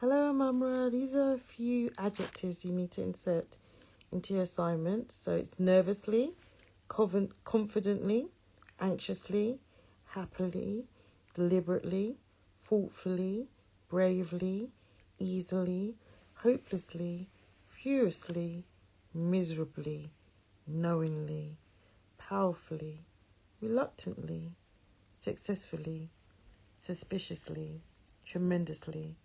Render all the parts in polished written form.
Hello, Amamra. These are a few adjectives you need to insert into your assignment. So it's nervously, confidently, anxiously, happily, deliberately, thoughtfully, bravely, easily, hopelessly, furiously, miserably, knowingly, powerfully, reluctantly, successfully, suspiciously, tremendously,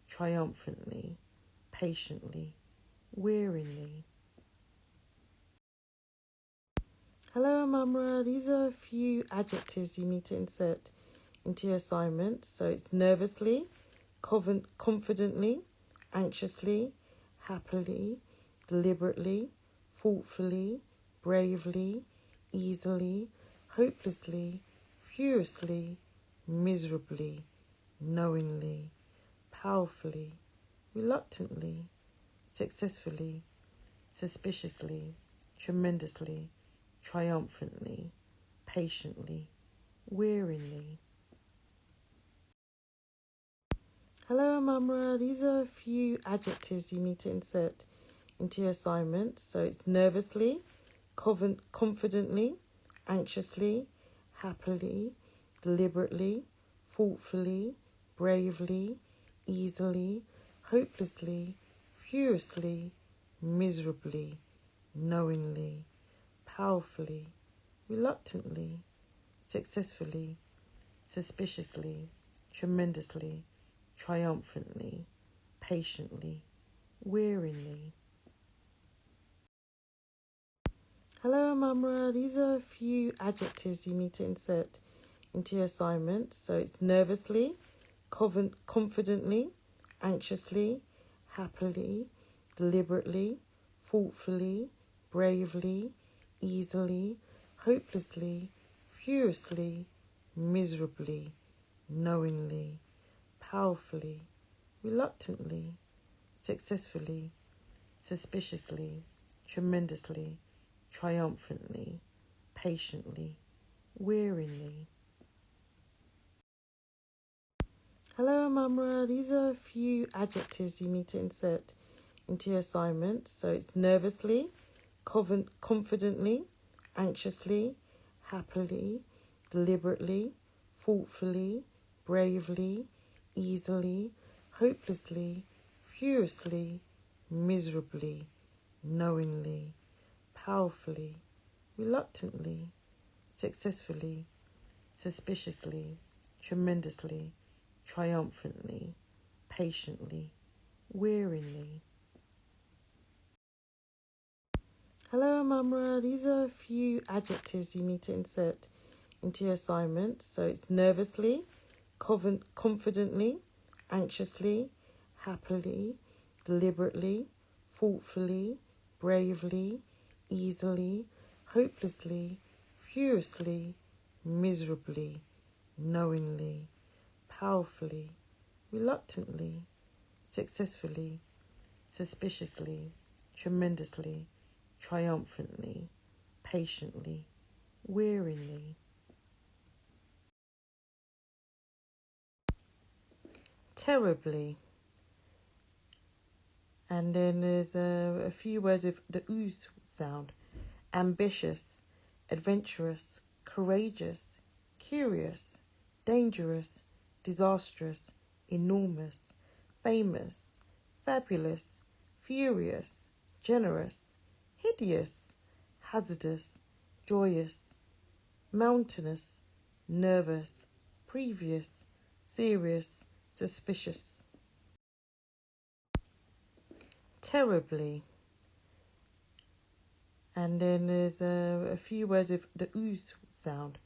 triumphantly, patiently, wearily. Hello, Amamra. These are a few adjectives you need to insert into your assignment. So it's nervously, confidently, anxiously, happily, deliberately, thoughtfully, bravely, easily, hopelessly, furiously, miserably, knowingly, powerfully, reluctantly, successfully, suspiciously, tremendously, triumphantly, patiently, wearily. Hello, Amamra. These are a few adjectives you need to insert into your assignment. So it's nervously, confidently, anxiously, happily, deliberately, thoughtfully, bravely, easily, hopelessly, furiously, miserably, knowingly, powerfully, reluctantly, successfully, suspiciously, tremendously, triumphantly, patiently, wearily. Hello, Amamra. These are a few adjectives you need to insert into your assignment. So it's nervously, confidently, anxiously, happily, deliberately, thoughtfully, bravely, easily, hopelessly, furiously, miserably, knowingly, powerfully, reluctantly, successfully, suspiciously, tremendously, triumphantly, patiently, wearily. Hello, Amamra. These are a few adjectives you need to insert into your assignment. So it's nervously, confidently, anxiously, happily, deliberately, thoughtfully, bravely, easily, hopelessly, furiously, miserably, knowingly, powerfully, reluctantly, successfully, suspiciously, tremendously, triumphantly, patiently, wearily. Hello, Amamra. These are a few adjectives you need to insert into your assignment. So it's nervously, confidently, anxiously, happily, deliberately, thoughtfully, bravely, easily, hopelessly, furiously, miserably, knowingly, powerfully, reluctantly, successfully, suspiciously, tremendously, triumphantly, patiently, wearily. Terribly. And then there's a few words with the ooze sound. Ambitious, adventurous, courageous, curious, dangerous, disastrous, enormous, famous, fabulous, furious, generous, hideous, hazardous, joyous, mountainous, nervous, previous, serious, suspicious. Terribly. And then there's a few words with the ooze sound.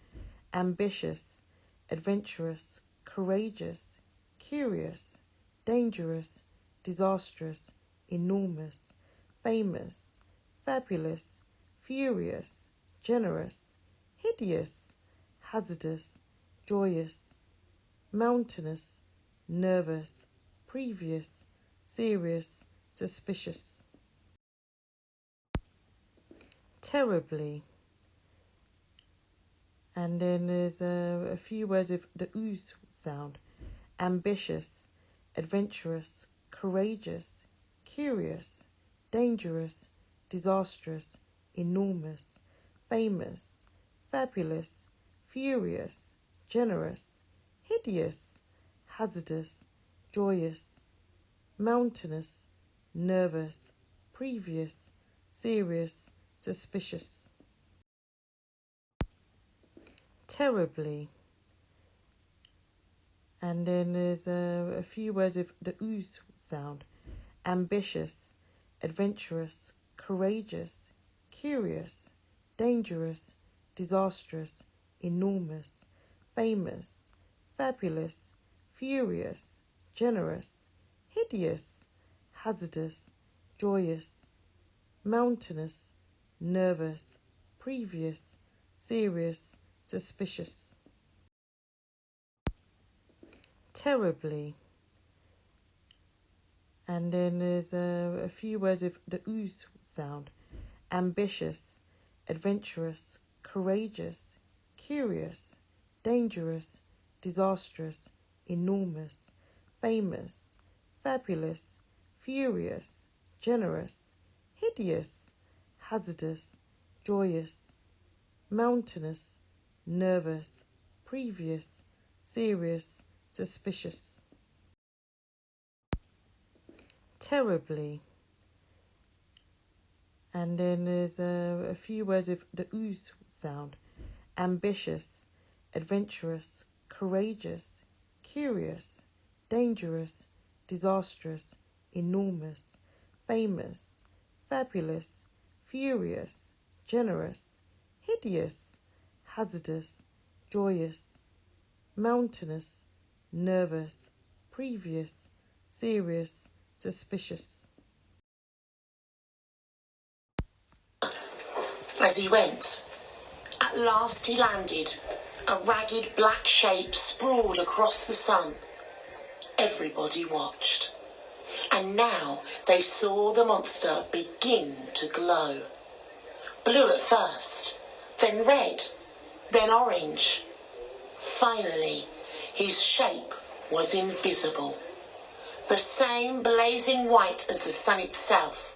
Ambitious, adventurous, courageous, curious, dangerous, disastrous, enormous, famous, fabulous, furious, generous, hideous, hazardous, joyous, mountainous, nervous, previous, serious, suspicious. Terribly. And then there's a few words with the ooze sound. Ambitious, adventurous, courageous, curious, dangerous, disastrous, enormous, famous, fabulous, furious, generous, hideous, hazardous, joyous, mountainous, nervous, previous, serious, suspicious. Terribly. And then there's a few words with the ooze sound. Ambitious, adventurous, courageous, curious, dangerous, disastrous, enormous, famous, fabulous, furious, generous, hideous, hazardous, joyous, mountainous, nervous, previous, serious, suspicious. Terribly. And then there's a few words with the ooze sound. Ambitious, adventurous, courageous, curious, dangerous, disastrous, enormous, famous, fabulous, furious, generous, hideous, hazardous, joyous, mountainous, nervous, previous, serious, suspicious. Terribly. And then there's a few words with the ooze sound. Ambitious, adventurous, courageous, curious, dangerous, disastrous, enormous, famous, fabulous, furious, generous, hideous, hazardous, joyous, mountainous, nervous, previous, serious, suspicious. As he went, at last he landed, a ragged black shape sprawled across the sun. Everybody watched, and now they saw the monster begin to glow. Blue at first, then red, then orange. Finally, his shape was invisible. The same blazing white as the sun itself.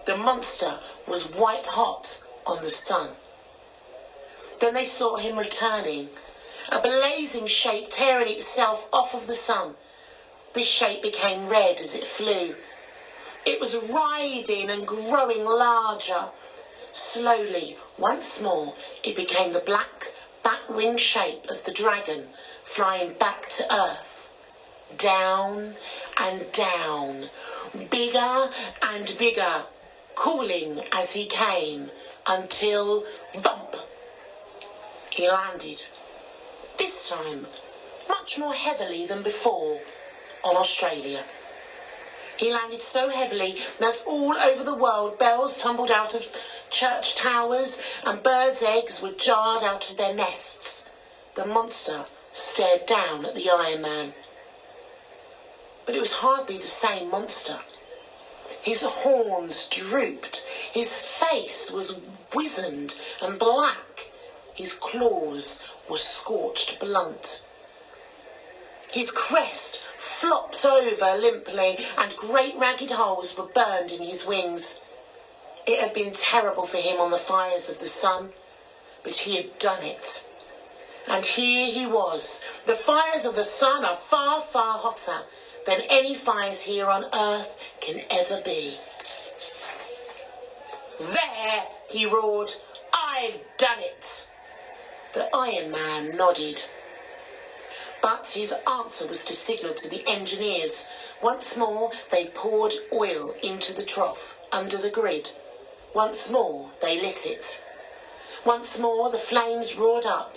The monster was white hot on the sun. Then they saw him returning, a blazing shape tearing itself off of the sun. This shape became red as it flew. It was writhing and growing larger. Slowly, once more, it became the black bat-winged shape of the dragon, flying back to earth. Down and down, bigger and bigger, cooling as he came, until thump, he landed. This time, much more heavily than before, on Australia. He landed so heavily that all over the world bells tumbled out of church towers and birds' eggs were jarred out of their nests. The monster stared down at the Iron Man. But it was hardly the same monster. His horns drooped, his face was wizened and black, his claws were scorched blunt. His crest flopped over limply, and great ragged holes were burned in his wings. It had been terrible for him on the fires of the sun, but he had done it. And here he was. The fires of the sun are far, far hotter than any fires here on earth can ever be. There, he roared, I've done it. The Iron Man nodded. But his answer was to signal to the engineers. Once more, they poured oil into the trough under the grid. Once more, they lit it. Once more, the flames roared up,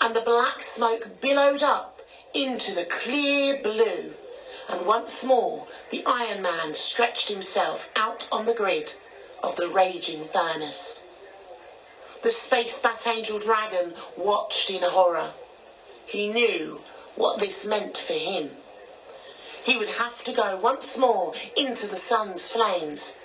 and the black smoke billowed up into the clear blue. And once more, the Iron Man stretched himself out on the grid of the raging furnace. The Space Bat Angel Dragon watched in horror. He knew what this meant for him. He would have to go once more into the sun's flames.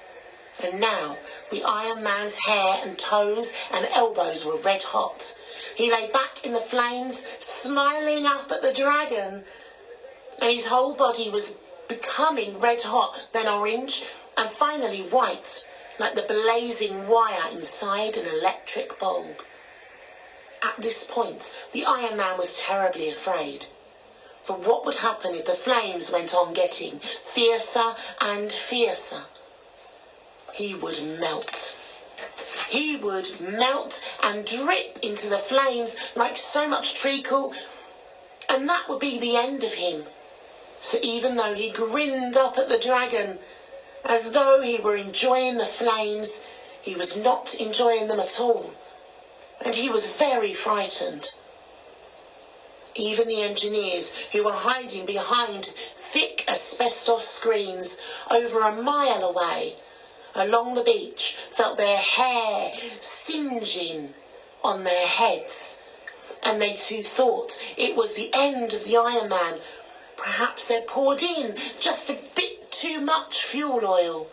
And now the Iron Man's hair and toes and elbows were red hot. He lay back in the flames, smiling up at the dragon, and his whole body was becoming red hot, then orange, and finally white, like the blazing wire inside an electric bulb. At this point, the Iron Man was terribly afraid. For what would happen if the flames went on getting fiercer and fiercer? He would melt. He would melt and drip into the flames like so much treacle, and that would be the end of him. So even though he grinned up at the dragon, as though he were enjoying the flames, he was not enjoying them at all, and he was very frightened. Even the engineers, who were hiding behind thick asbestos screens over a mile away along the beach, felt their hair singeing on their heads, and they too thought it was the end of the Iron Man. Perhaps they poured in just a bit too much fuel oil.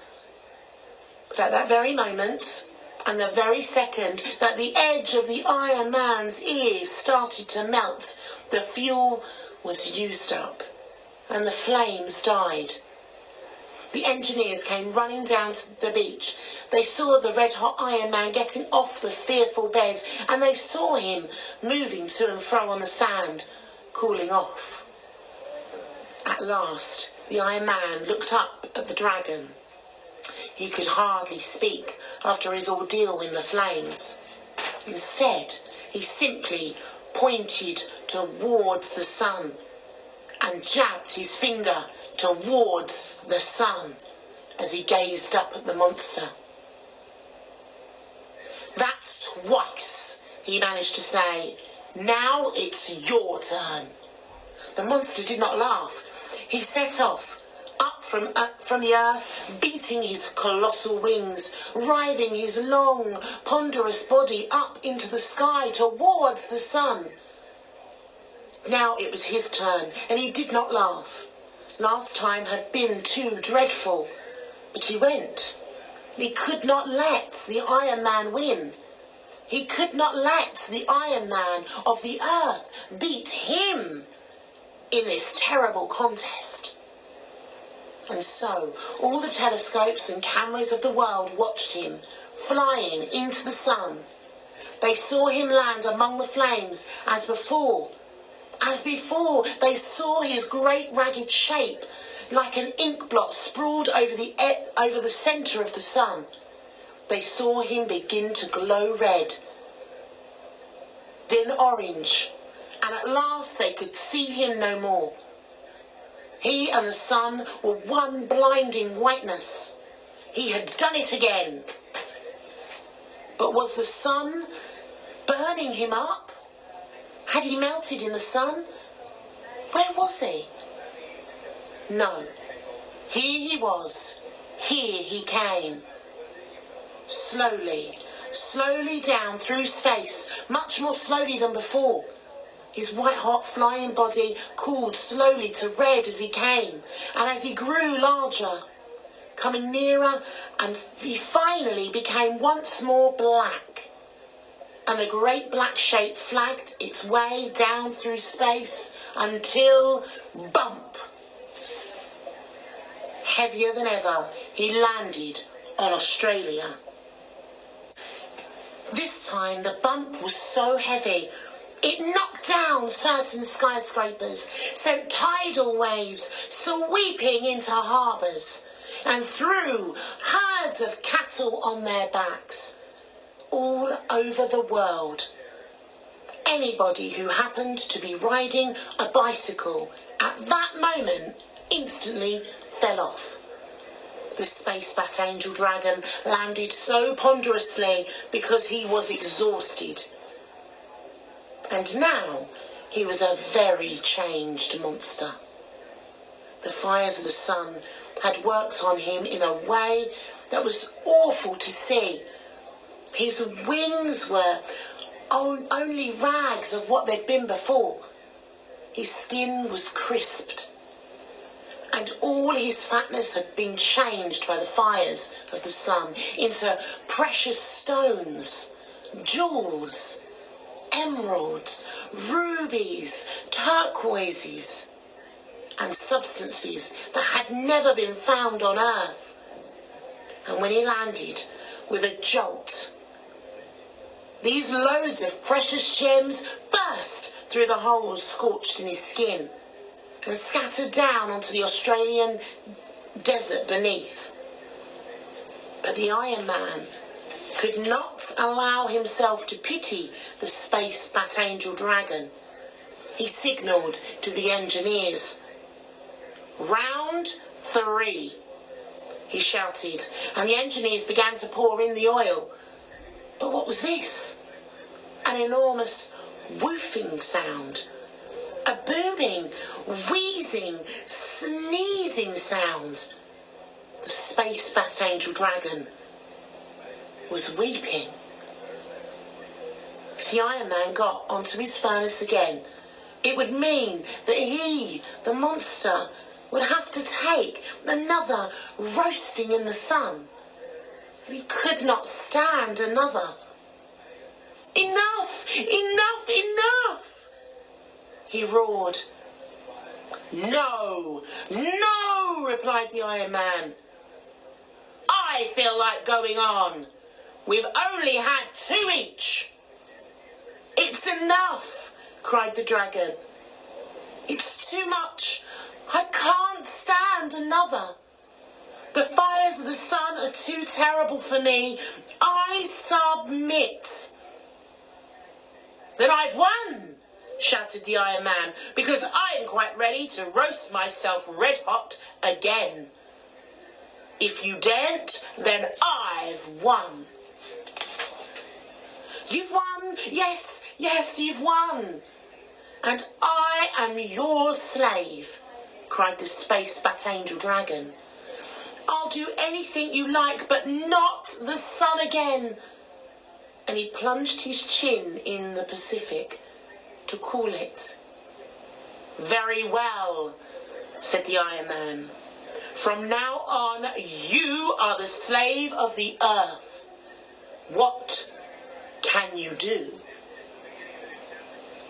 But at that very moment, and the very second that the edge of the Iron Man's ears started to melt, the fuel was used up, and the flames died. The engineers came running down to the beach. They saw the red-hot Iron Man getting off the fearful bed, and they saw him moving to and fro on the sand, cooling off. At last, the Iron Man looked up at the dragon. He could hardly speak after his ordeal in the flames. Instead, he simply pointed towards the sun and jabbed his finger towards the sun as he gazed up at the monster. "That's twice," he managed to say. "Now it's your turn." The monster did not laugh. He set off, up from the earth, beating his colossal wings, writhing his long, ponderous body up into the sky towards the sun. Now it was his turn, and he did not laugh. Last time had been too dreadful, but he went. He could not let the Iron Man win. He could not let the Iron Man of the earth beat him in this terrible contest. And so all the telescopes and cameras of the world watched him flying into the sun. They saw him land among the flames as before. As before, they saw his great ragged shape like an ink blot sprawled over the centre of the sun. They saw him begin to glow red, then orange, and at last they could see him no more. He and the sun were one blinding whiteness. He had done it again. But was the sun burning him up? Had he melted in the sun? Where was he? No. Here he was. Here he came. Slowly, slowly down through space, much more slowly than before. His white-hot flying body cooled slowly to red as he came, and as he grew larger, coming nearer, and he finally became once more black. And the great black shape flagged its way down through space until, bump! Heavier than ever, he landed on Australia. This time the bump was so heavy, it knocked down certain skyscrapers, sent tidal waves sweeping into harbours, and threw herds of cattle on their backs, all over the world. Anybody who happened to be riding a bicycle at that moment instantly fell off. The Space Bat Angel Dragon landed so ponderously because he was exhausted. And now he was a very changed monster. The fires of the sun had worked on him in a way that was awful to see. His wings were only rags of what they'd been before. His skin was crisped, and all his fatness had been changed by the fires of the sun into precious stones, jewels, emeralds, rubies, turquoises. and substances that had never been found on Earth. And when he landed with a jolt, these loads of precious gems burst through the holes scorched in his skin and scattered down onto the Australian desert beneath. But the Iron Man could not allow himself to pity the space Bat Angel Dragon. He signalled to the engineers. "Round 3, he shouted, and the engineers began to pour in the oil. But what was this? An enormous woofing sound. A booming, wheezing, sneezing sound. The space Bat Angel Dragon was weeping. If the Iron Man got onto his furnace again, it would mean that he, the monster, would have to take another roasting in the sun. He could not stand another. "Enough! Enough! Enough!" he roared. "No! No!" replied the Iron Man. "I feel like going on. We've only had 2 each." "It's enough!" cried the dragon. "It's too much. I can't stand another. The fires of the sun are too terrible for me. I submit." "Then I've won," shouted the Iron Man, "because I'm quite ready to roast myself red hot again. If you daren't, then I've won." "You've won! Yes, yes, you've won. And I am your slave," cried the space Bat Angel Dragon. "I'll do anything you like, but not the sun again." And he plunged his chin in the Pacific to cool it. "Very well," said the Iron Man. "From now on, you are the slave of the Earth. What can you do?"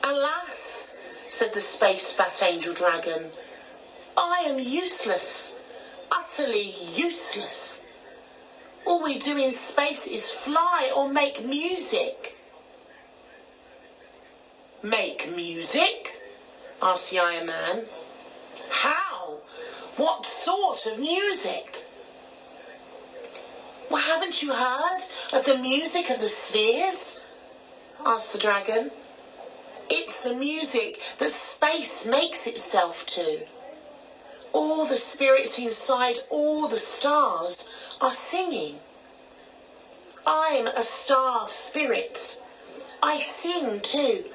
"Alas," said the space Bat Angel Dragon, "I am useless, utterly useless. All we do in space is fly or make music." "Make music?" asked the Iron Man. "How? What sort of music?" "Well, haven't you heard of the music of the spheres?" asked the dragon. "It's the music that space makes itself to. All the spirits inside all the stars are singing. I'm a star spirit. I sing too.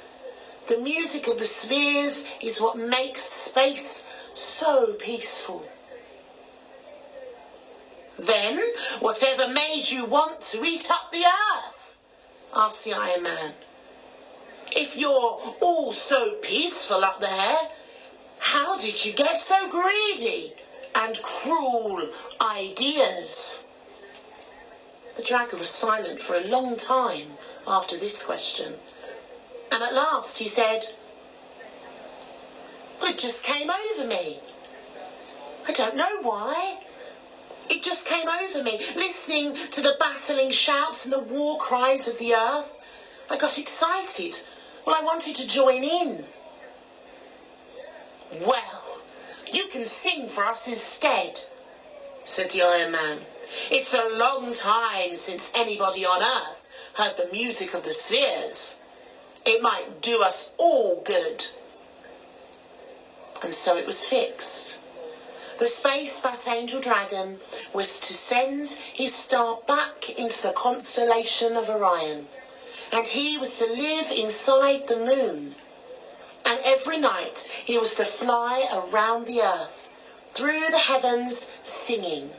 The music of the spheres is what makes space so peaceful." "Then whatever made you want to eat up the Earth?" asked the Iron Man. "If you're all so peaceful up there, how did you get so greedy and cruel ideas?" The dragon was silent for a long time after this question, and at last he said, "Well, it just came over me. I don't know why. It just came over me, listening to the battling shouts and the war cries of the Earth. I got excited. Well, I wanted to join in." "Well, you can sing for us instead," said the Iron Man. "It's a long time since anybody on Earth heard the music of the spheres. It might do us all good." And so it was fixed. The space Bat Angel Dragon was to send his star back into the constellation of Orion, and he was to live inside the moon. And every night he was to fly around the Earth, through the heavens, singing.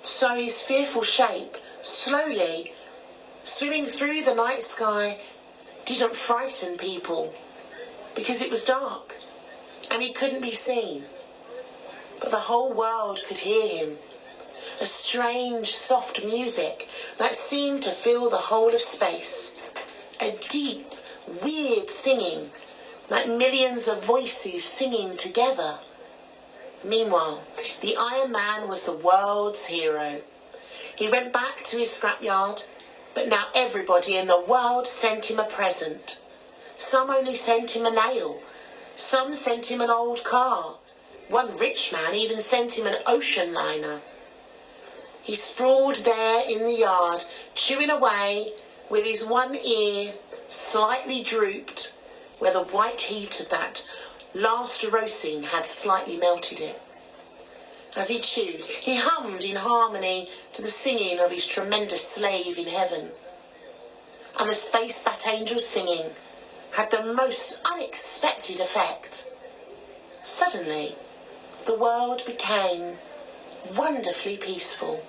So his fearful shape, slowly swimming through the night sky, didn't frighten people, because it was dark and he couldn't be seen. But the whole world could hear him, a strange, soft music that seemed to fill the whole of space, a deep, weird singing like millions of voices singing together. Meanwhile, the Iron Man was the world's hero. He went back to his scrapyard, but now everybody in the world sent him a present. Some only sent him a nail. Some sent him an old car. One rich man even sent him an ocean liner. He sprawled there in the yard, chewing away with his one ear slightly drooped, where the white heat of that last roasting had slightly melted it. As he chewed, he hummed in harmony to the singing of his tremendous slave in heaven. And the space bat angel's singing had the most unexpected effect. Suddenly, the world became wonderfully peaceful.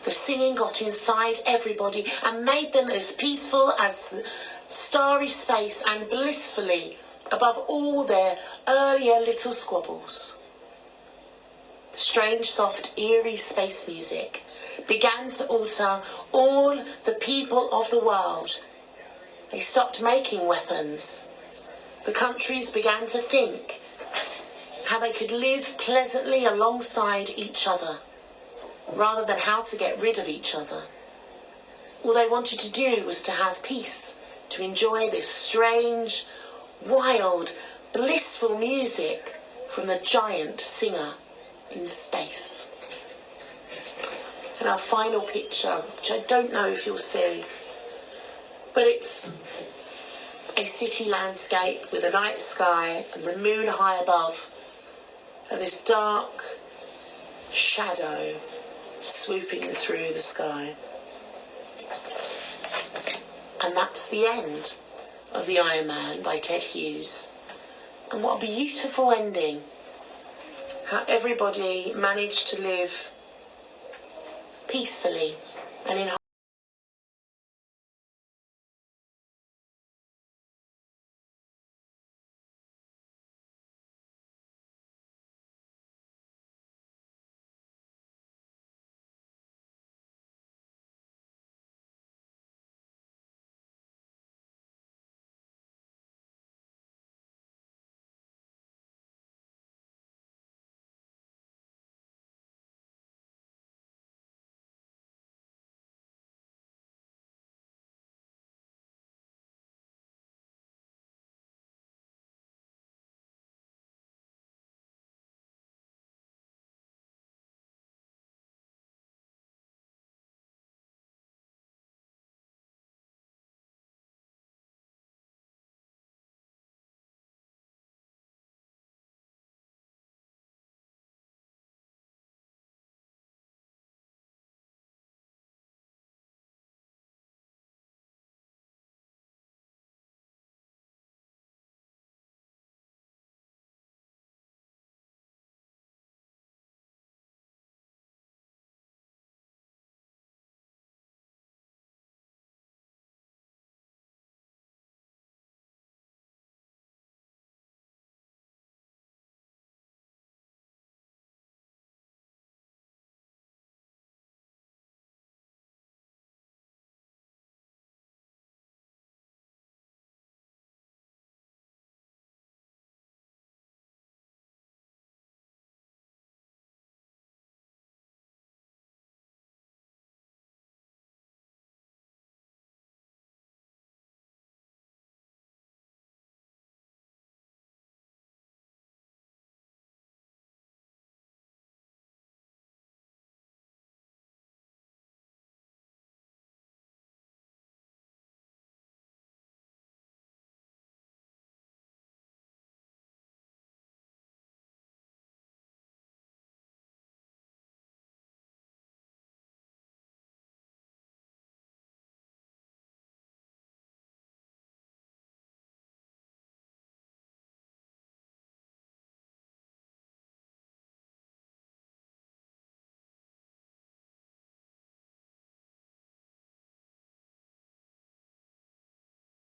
The singing got inside everybody and made them as peaceful as the starry space and blissfully above all their earlier little squabbles. The strange, soft, eerie space music began to alter all the people of the world. They stopped making weapons. The countries began to think how they could live pleasantly alongside each other, rather than how to get rid of each other. All they wanted to do was to have peace, to enjoy this strange, wild, blissful music from the giant singer in space. And our final picture, which I don't know if you'll see, but it's a city landscape with a night sky and the moon high above, and this dark shadow swooping through the sky. And that's the end of The Iron Man by Ted Hughes. And what a beautiful ending. How everybody managed to live peacefully and in